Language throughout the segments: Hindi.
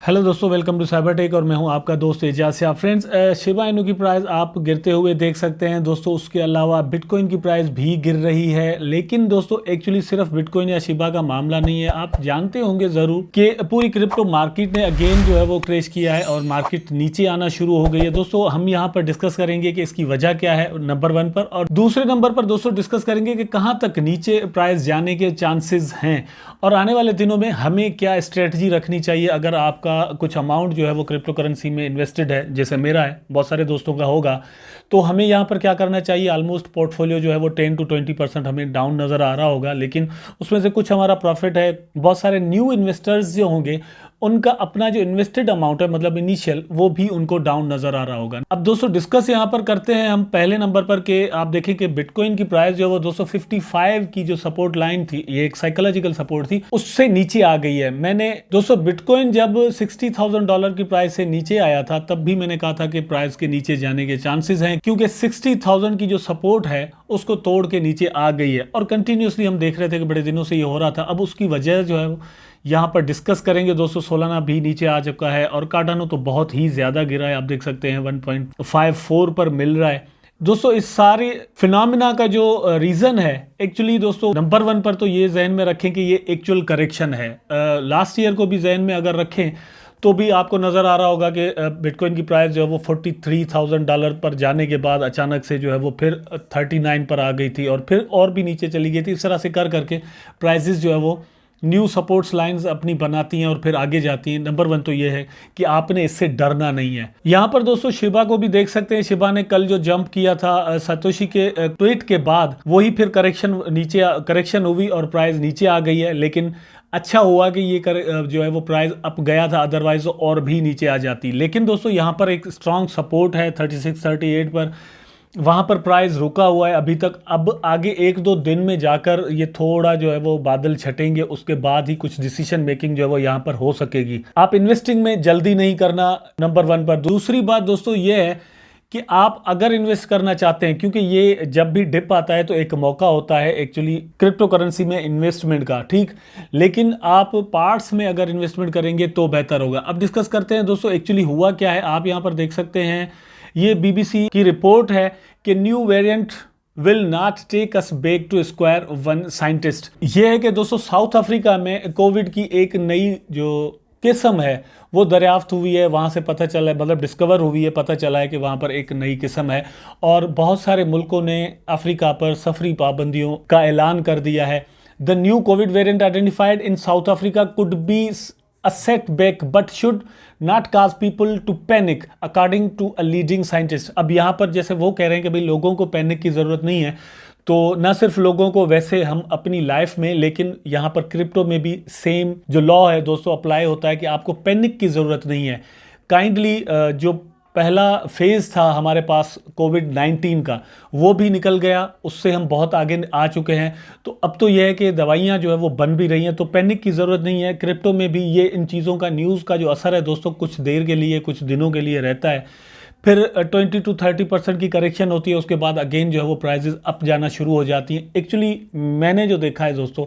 हेलो दोस्तों, वेलकम टू साइबर टेक और मैं हूं आपका दोस्त Ejaz Shah. Friends, Shiba Inu की प्राइस आप गिरते हुए देख सकते हैं दोस्तों। उसके अलावा बिटकॉइन की प्राइस भी गिर रही है। लेकिन दोस्तों एक्चुअली सिर्फ बिटकॉइन या शिबा का मामला नहीं है। आप जानते होंगे ज़रूर कि पूरी क्रिप्टो मार्केट ने अगेन जो है वो क्रैश किया है और मार्केट नीचे आना शुरू हो गई है। दोस्तों हम यहाँ पर डिस्कस करेंगे कि इसकी वजह क्या है नंबर 1 पर, और दूसरे नंबर पर दोस्तों डिस्कस करेंगे कि कहाँ तक नीचे प्राइस जाने के चांसेस हैं और आने वाले दिनों में हमें क्या स्ट्रेटजी रखनी चाहिए अगर आपका कुछ अमाउंट जो है वो क्रिप्टो करेंसी में इन्वेस्टेड है, जैसे मेरा है, बहुत सारे दोस्तों का होगा। तो हमें यहाँ पर क्या करना चाहिए। ऑलमोस्ट पोर्टफोलियो जो है वो 10 to 20% हमें डाउन नज़र आ रहा होगा, लेकिन उसमें से कुछ हमारा प्रॉफिट है। बहुत सारे न्यू इन्वेस्टर्स जो होंगे उनका अपना जो इन्वेस्टेड अमाउंट है, मतलब इनिशियल, वो भी उनको डाउन नजर आ रहा होगा। अब दोस्तों डिस्कस यहाँ पर करते हैं हम पहले नंबर पर कि आप देखें कि बिटकॉइन की प्राइस जो है वो 255 की जो सपोर्ट लाइन थी, ये एक साइकोलॉजिकल सपोर्ट थी, उससे नीचे आ गई है। मैंने दोस्तों बिटकॉइन जब $60,000 की प्राइस से नीचे आया था तब भी मैंने कहा था कि प्राइस के नीचे जाने के चांसेस हैं, क्योंकि 60,000 की जो सपोर्ट है उसको तोड़ के नीचे आ गई है और कंटिन्यूसली हम देख रहे थे कि बड़े दिनों से ये हो रहा था। अब उसकी वजह जो है यहाँ पर डिस्कस करेंगे। दोस्तों सोलाना भी नीचे आ चुका है और कार्डानो तो बहुत ही ज़्यादा गिरा है, आप देख सकते हैं 1.54 पर मिल रहा है। दोस्तों इस सारे फिनोमिना का जो रीज़न है, एक्चुअली दोस्तों नंबर 1 पर तो ये जहन में रखें कि ये एक्चुअल करेक्शन है। लास्ट ईयर को भी जहन में अगर रखें तो भी आपको नज़र आ रहा होगा कि बिटकॉइन की प्राइस जो है वो $43,000 पर जाने के बाद अचानक से जो है वो फिर 39 पर आ गई थी और फिर और भी नीचे चली गई थी। इस तरह से कर करके प्राइसेस जो है वो न्यू सपोर्ट्स लाइंस अपनी बनाती हैं और फिर आगे जाती हैं। नंबर 1 तो ये है कि आपने इससे डरना नहीं है। यहाँ पर दोस्तों शिबा को भी देख सकते हैं। शिबा ने कल जो जंप किया था सतोशी के ट्वीट के बाद, वही फिर करेक्शन हुई और प्राइस नीचे आ गई है। लेकिन अच्छा हुआ कि ये जो है वो प्राइस अप गया था, अदरवाइज और भी नीचे आ जाती। लेकिन दोस्तों यहाँ पर एक स्ट्रॉन्ग सपोर्ट है 36-38 पर, वहाँ पर प्राइस रुका हुआ है अभी तक। अब आगे 1-2 दिन में जाकर ये थोड़ा जो है वो बादल छटेंगे, उसके बाद ही कुछ डिसीजन मेकिंग जो है वो यहाँ पर हो सकेगी। आप इन्वेस्टिंग में जल्दी नहीं करना, नंबर 1 पर। दूसरी बात दोस्तों ये है कि आप अगर इन्वेस्ट करना चाहते हैं, क्योंकि ये जब भी डिप आता है तो एक मौका होता है एक्चुअली क्रिप्टो करेंसी में इन्वेस्टमेंट का, ठीक, लेकिन आप पार्ट्स में अगर इन्वेस्टमेंट करेंगे तो बेहतर होगा। अब डिस्कस करते हैं दोस्तों एक्चुअली हुआ क्या है। आप यहाँ पर देख सकते हैं, ये बीबीसी की रिपोर्ट है कि new variant will not take us back to square one scientist. ये है कि दोस्तों साउथ अफ्रीका में कोविड की एक नई जो किस्म है वो दरियाफ्त हुई है, वहाँ से पता चला है, मतलब डिस्कवर हुई है, पता चला है कि वहाँ पर एक नई किस्म है और बहुत सारे मुल्कों ने अफ्रीका पर सफरी पाबंदियों का ऐलान कर दिया है। The new Covid variant identified in south Africa could be a setback but should not cause people to panic according to a leading scientist। अब यहाँ पर जैसे वो कह रहे हैं कि भाई लोगों को पैनिक की ज़रूरत नहीं है, तो ना सिर्फ लोगों को, वैसे हम अपनी लाइफ में, लेकिन यहाँ पर क्रिप्टो में भी सेम जो लॉ है दोस्तों अप्लाई होता है कि आपको पैनिक की ज़रूरत नहीं है। काइंडली जो पहला फेज़ था हमारे पास कोविड-19 का, वो भी निकल गया, उससे हम बहुत आगे आ चुके हैं। तो अब तो यह है कि दवाइयाँ जो है वो बन भी रही हैं, तो पैनिक की ज़रूरत नहीं है। क्रिप्टो में भी ये इन चीज़ों का, न्यूज़ का जो असर है दोस्तों कुछ देर के लिए, कुछ दिनों के लिए रहता है, फिर 20 to 30% की करेक्शन होती है, उसके बाद अगेन जो है वो प्राइजेस अप जाना शुरू हो जाती हैं। एक्चुअली मैंने जो देखा है दोस्तों,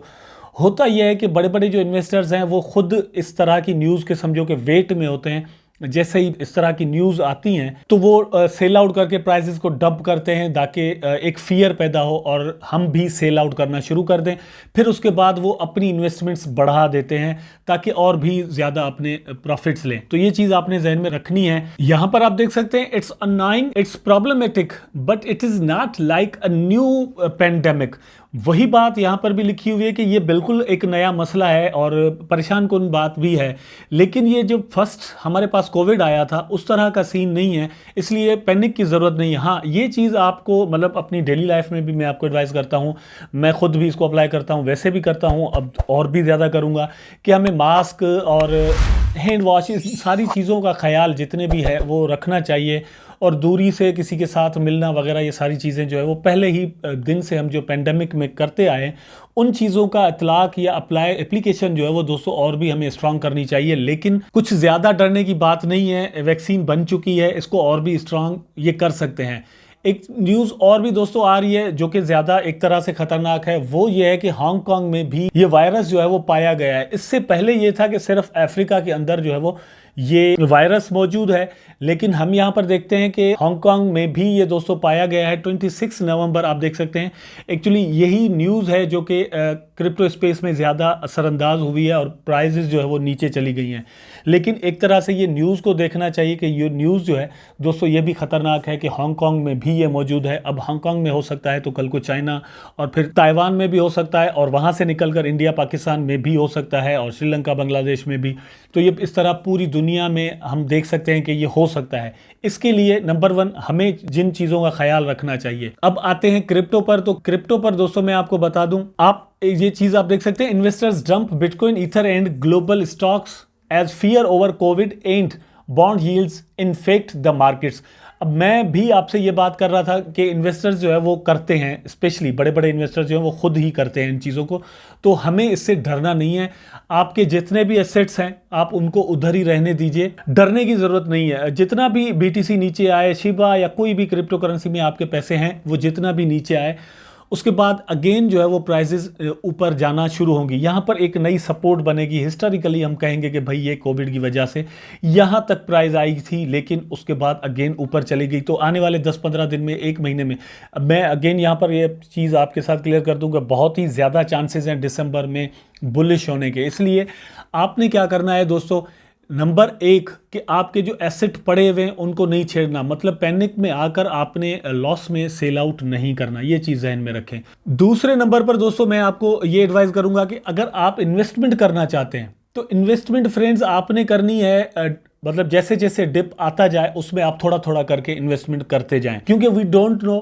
होता यह है कि बड़े बड़े जो इन्वेस्टर्स हैं वो खुद इस तरह की न्यूज़ के समझो कि वेट में होते हैं। जैसे ही इस तरह की न्यूज़ आती हैं तो वो सेल आउट करके प्राइसेस को डंप करते हैं ताकि एक फियर पैदा हो और हम भी सेल आउट करना शुरू कर दें। फिर उसके बाद वो अपनी इन्वेस्टमेंट्स बढ़ा देते हैं ताकि और भी ज़्यादा अपने प्रॉफिट्स लें। तो ये चीज़ आपने जहन में रखनी है। यहाँ पर आप देख सकते हैं, it's annoying, it's problematic but it is not like a new pandemic. वही बात यहाँ पर भी लिखी हुई है कि ये बिल्कुल एक नया मसला है और परेशान कुन बात भी है, लेकिन ये जो फर्स्ट हमारे पास कोविड आया था उस तरह का सीन नहीं है, इसलिए पैनिक की ज़रूरत नहीं है। हाँ, ये चीज़ आपको, मतलब अपनी डेली लाइफ में भी मैं आपको एडवाइस करता हूँ, मैं खुद भी इसको अप्लाई करता हूँ, वैसे भी करता हूँ, अब और भी ज़्यादा करूँगा, कि हमें मास्क और हैंड वॉश, इस सारी चीज़ों का ख्याल जितने भी है वो रखना चाहिए और दूरी से किसी के साथ मिलना वगैरह, ये सारी चीज़ें जो है वो पहले ही दिन से हम जो पेंडेमिक में करते आए, उन चीज़ों का इतलाक या एप्लीकेशन जो है वो दोस्तों और भी हमें स्ट्रांग करनी चाहिए। लेकिन कुछ ज़्यादा डरने की बात नहीं है, वैक्सीन बन चुकी है, इसको और भी स्ट्रांग ये कर सकते हैं। एक न्यूज़ और भी दोस्तों आ रही है जो कि ज़्यादा एक तरह से ख़तरनाक है, वो ये है कि हांगकांग में भी ये वायरस जो है वो पाया गया है। इससे पहले ये था कि सिर्फ अफ्रीका के अंदर जो है वो ये वायरस मौजूद है। लेकिन हम यहाँ पर देखते हैं कि हांगकांग में भी ये दोस्तों पाया गया है 26 नवंबर, आप देख सकते हैं। एक्चुअली यही न्यूज़ है जो कि क्रिप्टो स्पेस में ज़्यादा असरअंदाज हुई है और प्राइजेस जो है वो नीचे चली गई हैं। लेकिन एक तरह से ये न्यूज़ को देखना चाहिए कि ये न्यूज़ जो है दोस्तों ये भी ख़तरनाक है कि हांगकांग में भी ये मौजूद है। अब हांगकांग में हो सकता है तो कल को चाइना और फिर ताइवान में भी हो सकता है, और वहाँ से निकलकर इंडिया पाकिस्तान में भी हो सकता है, और श्रीलंका बांग्लादेश में भी। तो ये इस तरह पूरी दुनिया में हम देख सकते हैं कि ये हो सकता है। इसके लिए नंबर 1 हमें जिन चीज़ों का ख्याल रखना चाहिए। अब आते हैं क्रिप्टो पर। तो क्रिप्टो पर दोस्तों मैं आपको बता दूं, आप ये चीज़ आप देख सकते हैं, investors dump bitcoin, ether and global stocks as fear over Covid and bond yields infect the markets. अब मैं भी आपसे ये बात कर रहा था कि इन्वेस्टर्स जो है वो करते हैं, स्पेशली बड़े बड़े इन्वेस्टर्स जो हैं वो खुद ही करते हैं इन चीज़ों को। तो हमें इससे डरना नहीं है। आपके जितने भी एसेट्स हैं आप उनको उधर ही रहने दीजिए, डरने की ज़रूरत नहीं है। जितना भी BTC नीचे आए, शिबा या कोई भी क्रिप्टो करेंसी में आपके पैसे हैं, वो जितना भी नीचे आए उसके बाद अगेन जो है वो प्राइसेस ऊपर जाना शुरू होंगी। यहाँ पर एक नई सपोर्ट बनेगी। हिस्टोरिकली हम कहेंगे कि भाई ये कोविड की वजह से यहाँ तक प्राइस आई थी, लेकिन उसके बाद अगेन ऊपर चली गई। तो आने वाले 10-15 दिन में, 1 महीने में, मैं अगेन यहाँ पर ये चीज़ आपके साथ क्लियर कर दूंगा, बहुत ही ज़्यादा चांसेस हैं दिसंबर में बुलिश होने के। इसलिए आपने क्या करना है दोस्तों, नंबर 1 कि आपके जो एसेट पड़े हुए हैं उनको नहीं छेड़ना, मतलब पैनिक में आकर आपने लॉस में सेल आउट नहीं करना, ये चीज़ ज़हन में रखें। दूसरे नंबर पर दोस्तों मैं आपको ये एडवाइस करूंगा कि अगर आप इन्वेस्टमेंट करना चाहते हैं तो इन्वेस्टमेंट फ्रेंड्स आपने करनी है, मतलब जैसे जैसे डिप आता जाए उसमें आप थोड़ा थोड़ा करके इन्वेस्टमेंट करते जाएं, क्योंकि वी डोंट नो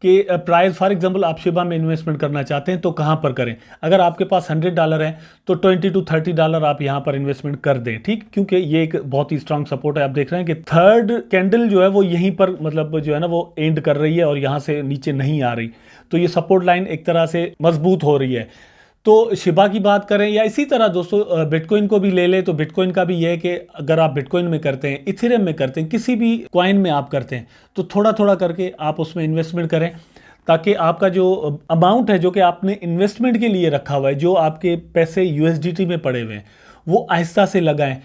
कि प्राइस, फॉर एग्जांपल आप शिबा में इन्वेस्टमेंट करना चाहते हैं तो कहां पर करें। अगर आपके पास $100 है तो $20 to $30 आप यहां पर इन्वेस्टमेंट कर दें, ठीक, क्योंकि ये एक बहुत ही स्ट्रांग सपोर्ट है। आप देख रहे हैं कि थर्ड कैंडल जो है वो यहीं पर मतलब जो है ना वो एंड कर रही है और यहां से नीचे नहीं आ रही, तो ये सपोर्ट लाइन एक तरह से मजबूत हो रही है। तो शिबा की बात करें या इसी तरह दोस्तों बिटकॉइन को भी ले ले, तो बिटकॉइन का भी यह है कि अगर आप बिटकॉइन में करते हैं, इथेरियम में करते हैं, किसी भी कॉइन में आप करते हैं, तो थोड़ा थोड़ा करके आप उसमें इन्वेस्टमेंट करें, ताकि आपका जो अमाउंट है जो कि आपने इन्वेस्टमेंट के लिए रखा हुआ है, जो आपके पैसे USDT में पड़े हुए हैं, वो आहिस्ता से लगाएं।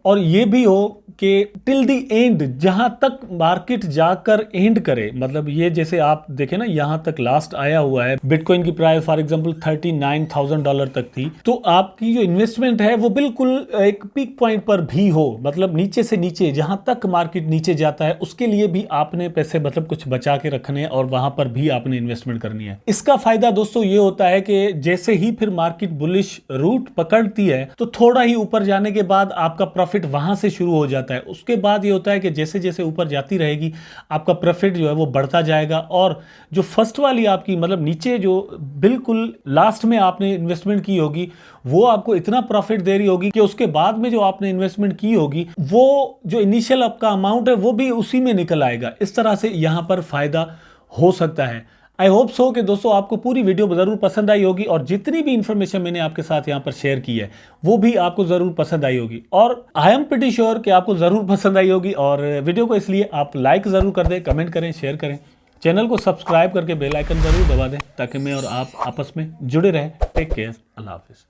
और ये भी हो कि टिल दी एंड, जहां तक मार्केट जाकर एंड करे, मतलब ये जैसे आप देखें ना यहां तक लास्ट आया हुआ है, बिटकॉइन की प्राइस फॉर एग्जांपल $39,000 तक थी, तो आपकी जो इन्वेस्टमेंट है वो बिल्कुल एक पीक पॉइंट पर भी हो, मतलब नीचे से नीचे जहां तक मार्केट नीचे जाता है उसके लिए भी आपने पैसे मतलब कुछ बचा के रखने हैं और वहां पर भी आपने इन्वेस्टमेंट करनी है। इसका फायदा दोस्तों ये होता है कि जैसे ही फिर मार्केट बुलिश रूट पकड़ती है तो थोड़ा ही ऊपर जाने के बाद आपका प्रॉफिट वहां से शुरू हो जाता है। उसके बाद ये होता है कि जैसे जैसे ऊपर जाती रहेगी आपका प्रॉफिट जो है वो बढ़ता जाएगा, और जो फर्स्ट वाली आपकी मतलब नीचे जो बिल्कुल लास्ट में आपने इन्वेस्टमेंट की होगी वो आपको इतना प्रॉफिट दे रही होगी कि उसके बाद में जो आपने इन्वेस्टमेंट की होगी वो जो इनिशियल आपका अमाउंट है वो भी उसी में निकल आएगा। इस तरह से यहां पर फायदा हो सकता है। आई होप सो कि दोस्तों आपको पूरी वीडियो जरूर पसंद आई होगी, और जितनी भी इंफॉर्मेशन मैंने आपके साथ यहाँ पर शेयर की है वो भी आपको जरूर पसंद आई होगी, और आई एम प्रीटी श्योर कि आपको जरूर पसंद आई होगी। और वीडियो को इसलिए आप लाइक जरूर कर दें, कमेंट करें, शेयर करें, चैनल को सब्सक्राइब करके बेल आइकन जरूर दबा दें ताकि मैं और आप आपस में जुड़े रहें। टेक केयर, अल्लाह हाफिज।